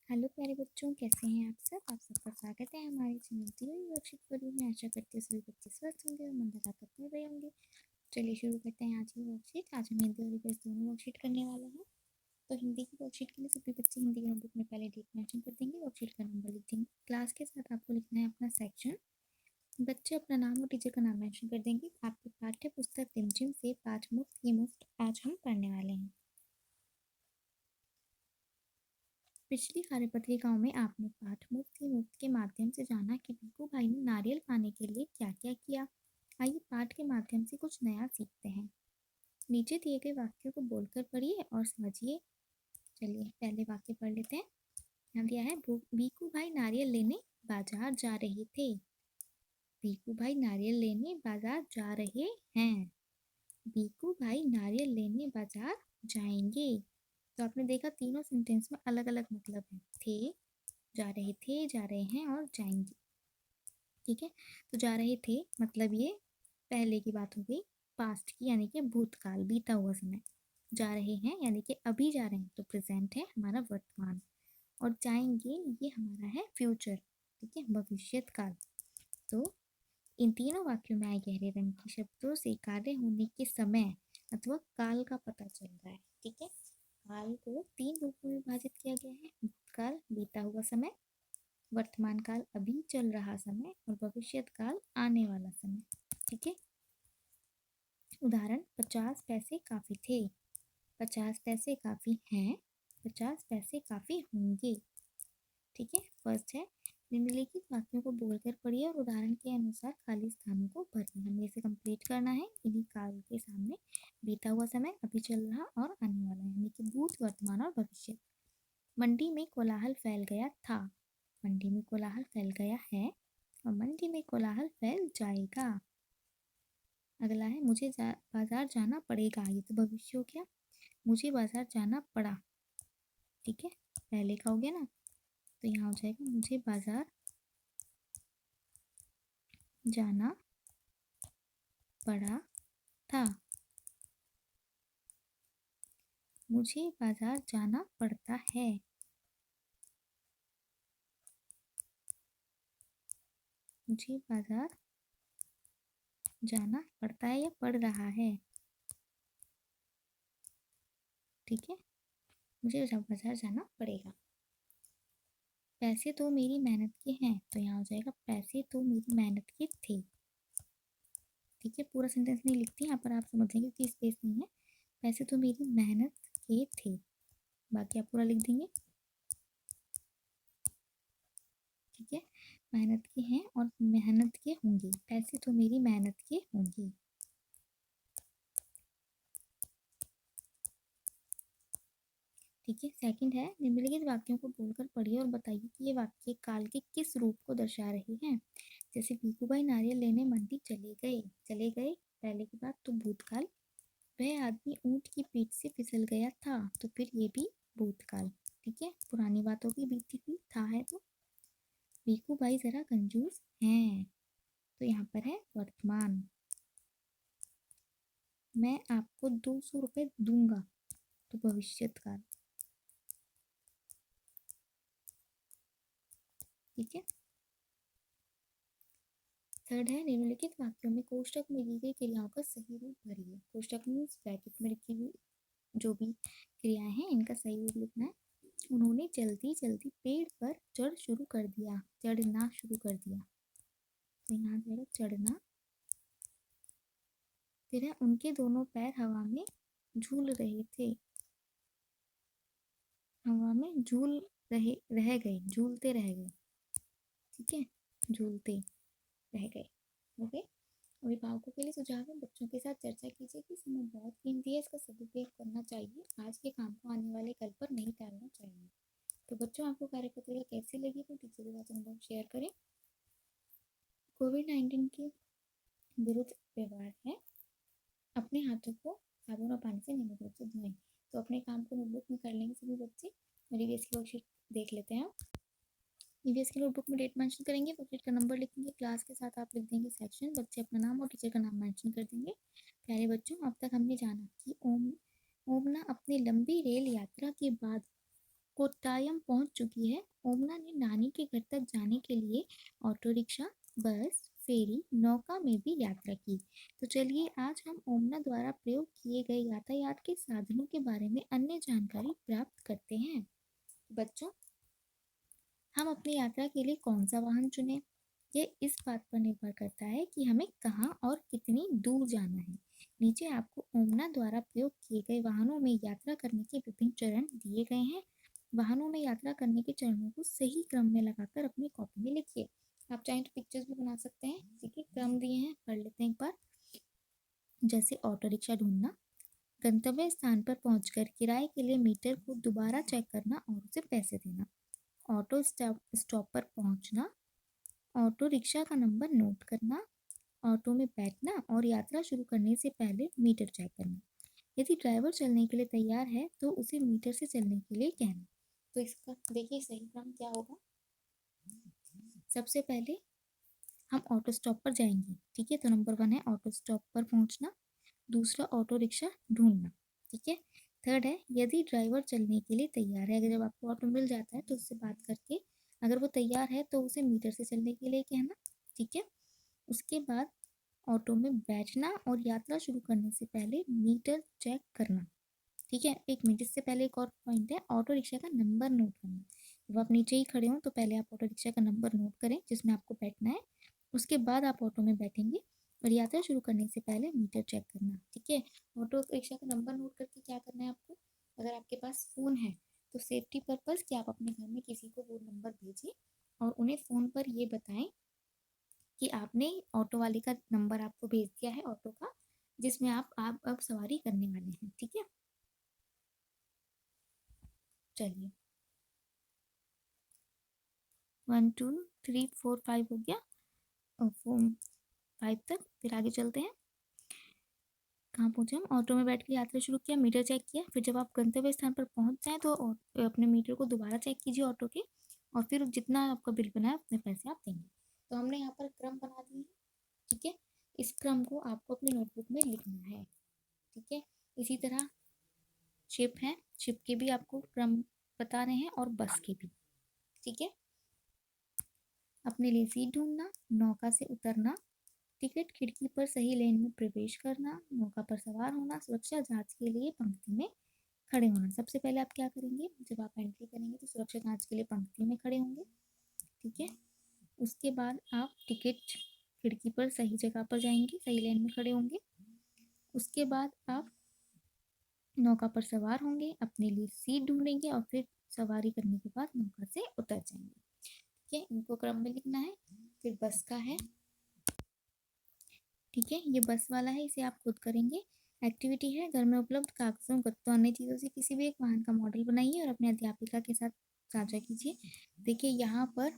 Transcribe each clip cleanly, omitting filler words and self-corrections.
Hello प्यारे बच्चों, कैसे हैं आप सब? आप सबका स्वागत है हमारे चैनल दी हुई वर्कशीट पर। मैं आशा करती हूँ सभी बच्चे स्वस्थ होंगे और मन लगा कर पढ़ रहे होंगे। चलिए शुरू करते हैं आज की वर्कशीट। आज हम हिंदी और इंग्लिश दोनों वर्कशीट करने वाले हैं। तो हिंदी की वर्कशीट के लिए सभी बच्चे हिंदी की नोटबुक में पहले डेट मेंशन कर देंगे, वर्कशीट का नंबर लिख देंगे। क्लास के साथ आपको लिखना है अपना सेक्शन। बच्चे अपना नाम और टीचर का नाम मेंशन कर देंगे। आपकी पाठ्य पुस्तक रिमझिम से 5 मुफ्त की मुफ्त आज हम पढ़ने वाले हैं। पिछली कार्यपत्रिकाओं में आपने पाठ मुफ्त के माध्यम से जाना कि भिखू भाई ने नारियल पाने के लिए क्या क्या किया। आइए पाठ के माध्यम से कुछ नया सीखते हैं। नीचे दिए गए वाक्यों को बोलकर पढ़िए और समझिए। चलिए पहले वाक्य पढ़ लेते हैं। यहाँ दिया है, भिखू भाई नारियल लेने बाजार जा रहे थे। भिखू भाई नारियल लेने बाजार जा रहे हैं। भिखू भाई नारियल लेने बाजार जाएंगे। तो आपने देखा तीनों सेंटेंस में अलग अलग मतलब है। जा रहे थे, जा रहे हैं और जाएंगे। ठीक है, तो जा रहे थे मतलब ये पहले की बात हो गई, पास्ट की यानी कि भूतकाल, बीता हुआ समय। जा रहे हैं यानी कि अभी जा रहे हैं, तो प्रेजेंट है हमारा वर्तमान। और जाएंगे ये हमारा है फ्यूचर, ठीक है, भविष्यत काल। तो इन तीनों वाक्यों में आए गहरे रंग के शब्दों से कार्य होने के समय अथवा काल का पता चल रहा है। ठीक है, काल को 3 रूपों में विभाजित किया गया है: भूतकाल, बीता हुआ समय, वर्तमान काल, अभी चल रहा समय, और भविष्यत काल, आने वाला समय। ठीक है, उदाहरण, 50 पैसे काफी थे, 50 पैसे काफी हैं, 50 पैसे काफी होंगे। ठीक है, फर्स्ट है, निम्नलिखित वाक्यों को बोलकर पढ़िए और उदाहरण के अनुसार खाली स्थानों को भरिए। हमें इसे कंप्लीट करना है। इन्हीं काल के सामने बीता हुआ समय, अभी चल रहा और आने वाला, यानी कि भूत, वर्तमान और भविष्य। मंडी में कोलाहल फैल गया था, मंडी में कोलाहल फैल गया है, और मंडी में कोलाहल फैल जाएगा। अगला है, मुझे बाजार जाना पड़ेगा। ये तो भविष्य हो गया। मुझे बाजार जाना पड़ा। ठीक है, पहले का हो गया ना, तो यहाँ हो जाएगा मुझे बाजार जाना पड़ा था। मुझे बाजार जाना पड़ता है। मुझे बाजार जाना पड़ता है या पड़ रहा है। ठीक है, मुझे बाजार जाना पड़ेगा। पैसे तो मेरी मेहनत के हैं, तो यहाँ हो जाएगा पैसे तो मेरी मेहनत के थे। ठीक है, पूरा सेंटेंस नहीं लिखती, यहाँ पर आप समझेंगे कि स्पेस नहीं है। पैसे तो मेरी मेहनत के थे, बाकी आप पूरा लिख देंगे। ठीक है, मेहनत के हैं और मेहनत के होंगे, पैसे तो मेरी मेहनत के होंगे। ठीक है, सेकंड है, निम्नलिखित वाक्यों को बोलकर पढ़िए और बताइए कि ये वाक्य काल के किस रूप को दर्शा रहे हैं। जैसे भिखू भाई नारियल लेने मंडी चले गए, चले गए पहले की बात, तो भूतकाल। वह आदमी ऊंट की पीठ से फिसल गया था, तो फिर ये भी भूतकाल। ठीक है, पुरानी बातों की बीती हुई था है, तो भिखू भाई जरा कंजूस हैं, तो यहाँ पर है वर्तमान। मैं आपको 200 रुपये दूंगा, तो भविष्यत काल। ठीक है, थर्ड है, निम्नलिखित वाक्यों में कोष्टक में दी गई क्रियाओं का सही रूप भरिए। कोष्टक मीन्स ब्रैकेट में लिखी हुई जो भी क्रियाएं हैं, इनका सही रूप लिखना है। उन्होंने जल्दी जल्दी पेड़ पर चढ़ना शुरू कर दिया, तो यहाँ जाएगा चढ़ना। फिर है, उनके दोनों पैर हवा में झूल रहे थे, हवा में रह गए, झूलते रह गए। ठीक है, झूलते रह गए। ओके, अभिभावकों के लिए सुझाव है, बच्चों के साथ चर्चा कीजिए कि समय बहुत कीमती है, इसका सदुपयोग करना चाहिए, आज के काम को आने वाले कल पर नहीं टालना चाहिए। तो बच्चों, आपको कार्यपत्रिका कैसी लगी तो टीचर के साथ अनुभव शेयर करें। कोविड-19 के विरुद्ध व्यवहार है, अपने हाथों को साबुन और पानी से नियमित रूप से धोएं। तो अपने काम को नोटबुक में कर लेंगे सभी बच्चे। मेरी ईवीएस की वर्कशीट देख लेते हैं। ईवीएस की नोटबुक में डेट मेंशन करेंगे, वर्कशीट का नंबर लिखेंगे, क्लास के साथ आप लिख देंगे सेक्शन, बच्चे अपना नाम और टीचर का नाम मेंशन कर देंगे। प्यारे बच्चों, अब तक हमने जाना कि ओमना अपनी लंबी रेल यात्रा के बाद कोट्टायम पहुंच चुकी है। ओमना ने नानी के घर तक जाने के लिए ऑटो रिक्शा, बस, फेरी, नौका में भी यात्रा की। तो चलिए आज हम ओमना द्वारा प्रयोग किए गए यातायात के साधनों के बारे में अन्य जानकारी प्राप्त करते हैं। बच्चों, हम अपनी यात्रा के लिए कौन सा वाहन चुनें? यह इस बात पर निर्भर करता है कि हमें कहाँ और कितनी दूर जाना है। नीचे आपको ओमना द्वारा प्रयोग किए गए वाहनों में यात्रा करने के विभिन्न चरण दिए गए हैं। वाहनों में यात्रा करने के चरणों को सही क्रम में लगाकर अपनी कॉपी में लिखिए। आप चाहें तो पिक्चर्स भी बना सकते हैं। ठीक है, क्रम दिए हैं, पढ़ लेते हैं एक बार। जैसे ऑटो रिक्शा ढूंढना, गंतव्य स्थान पर पहुंचकर किराए के लिए मीटर को दोबारा चेक करना और उसे पैसे देना। ऑटो स्टॉप पर पहुंचना, ऑटो रिक्शा का नंबर नोट करना, ऑटो में बैठना और यात्रा शुरू करने से पहले मीटर चेक करना। यदि ड्राइवर चलने के लिए तैयार है तो उसे मीटर से चलने के लिए कहना। तो इसका देखिए सही क्रम क्या होगा। सबसे पहले हम ऑटो स्टॉप पर जाएंगे। ठीक है, तो नंबर 1 है ऑटो स्टॉप पर पहुंचना। दूसरा ऑटो रिक्शा ढूंढना। ठीक है। थर्ड है यदि ड्राइवर चलने के लिए तैयार है। अगर जब आपको ऑटो मिल जाता है तो उससे बात करके अगर वो तैयार है तो उसे मीटर से चलने के लिए कहना। ठीक है। उसके बाद ऑटो में बैठना और यात्रा शुरू करने से पहले मीटर चेक करना। ठीक है। एक मिनट, इससे पहले एक और पॉइंट है, ऑटो रिक्शा का नंबर नोट करना। जब आप नीचे ही खड़े हो तो पहले आप ऑटो रिक्शा का नंबर नोट करें जिसमें आपको बैठना है। उसके बाद आप ऑटो में बैठेंगे और यात्रा शुरू करने से पहले मीटर चेक करना। ठीक है। ऑटो रिक्शा का नंबर नोट करके क्या करना है आपको, अगर आपके पास फ़ोन है तो सेफ्टी पर्पज़ कि आप अपने घर में किसी को वो नंबर भेजें और उन्हें फ़ोन पर ये बताएं कि आपने ऑटो वाले का नंबर आपको भेज दिया है ऑटो का, जिसमें आप अब सवारी करने वाले हैं। ठीक है। चलिए 1 2 3 4 5 हो गया और 5 तक, फिर आगे चलते हैं। कहाँ पहुँचे हम? ऑटो में बैठ के यात्रा शुरू किया, मीटर चेक किया। फिर जब आप गंतव्य स्थान पर पहुँच जाएँ तो अपने मीटर को दोबारा चेक कीजिए ऑटो के, और फिर जितना आपका बिल बना है उतने पैसे आप देंगे। तो हमने यहाँ पर क्रम बना दिए हैं। ठीक है। इस क्रम को आपको अपनी नोटबुक में लिखना है। ठीक है। इसी तरह शिप है, शिप के भी आपको क्रम बता रहे हैं और बस के भी। ठीक है। अपने लिए सीट ढूंढना, नौका से उतरना, टिकट खिड़की पर सही लेन में प्रवेश करना, नौका पर सवार होना, सुरक्षा जांच के लिए पंक्ति में खड़े होना। सबसे पहले आप क्या करेंगे, जब आप एंट्री करेंगे तो सुरक्षा जांच के लिए पंक्ति में खड़े होंगे। ठीक है। उसके बाद आप टिकट खिड़की पर सही जगह पर जाएंगे, सही लेन में खड़े होंगे। उसके बाद आप नौका पर सवार होंगे, अपने लिए सीट ढूंढेंगे और फिर सवारी करने के बाद नौका से उतर जाएंगे। ठीक है, इनको क्रम में लिखना है। फिर बस का है। ठीक है, ये बस वाला है, इसे आप खुद करेंगे। एक्टिविटी है, घर में उपलब्ध कागजों गत्तों अन्य चीज़ों से किसी भी एक वाहन का मॉडल बनाइए और अपने अध्यापिका के साथ साझा कीजिए। देखिए यहाँ पर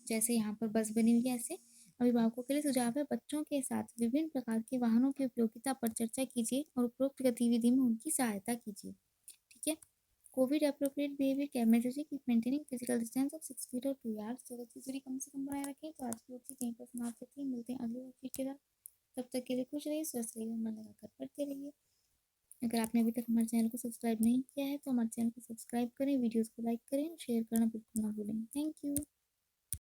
जैसे यहाँ पर बस बनी हुई है ऐसे। अभिभावकों के लिए सुझाव है, बच्चों के साथ विभिन्न प्रकार के वाहनों की उपयोगिता पर चर्चा कीजिए और उपरोक्त गतिविधि में उनकी सहायता कीजिए। ठीक है। कोविड एप्रोप्रिएट बिहेवियर कैमरे से keep maintaining physical distance of 6 feet और 2 यार्ड्स। तो दूरी कम से कम बनाए रखें। तो आज की वर्कशीट यहीं पर समाप्त होती है। मिलते हैं अगली वर्कशीट के साथ। तब तक के लिए खुश रहिए, स्वस्थ रहिए, मन लगाकर पढ़ते रहिए। अगर आपने अभी तक हमारे चैनल को सब्सक्राइब नहीं किया है तो हमारे चैनल को सब्सक्राइब करें, वीडियोज़ को लाइक करें, शेयर करना बिल्कुल ना भूलें। Thank you.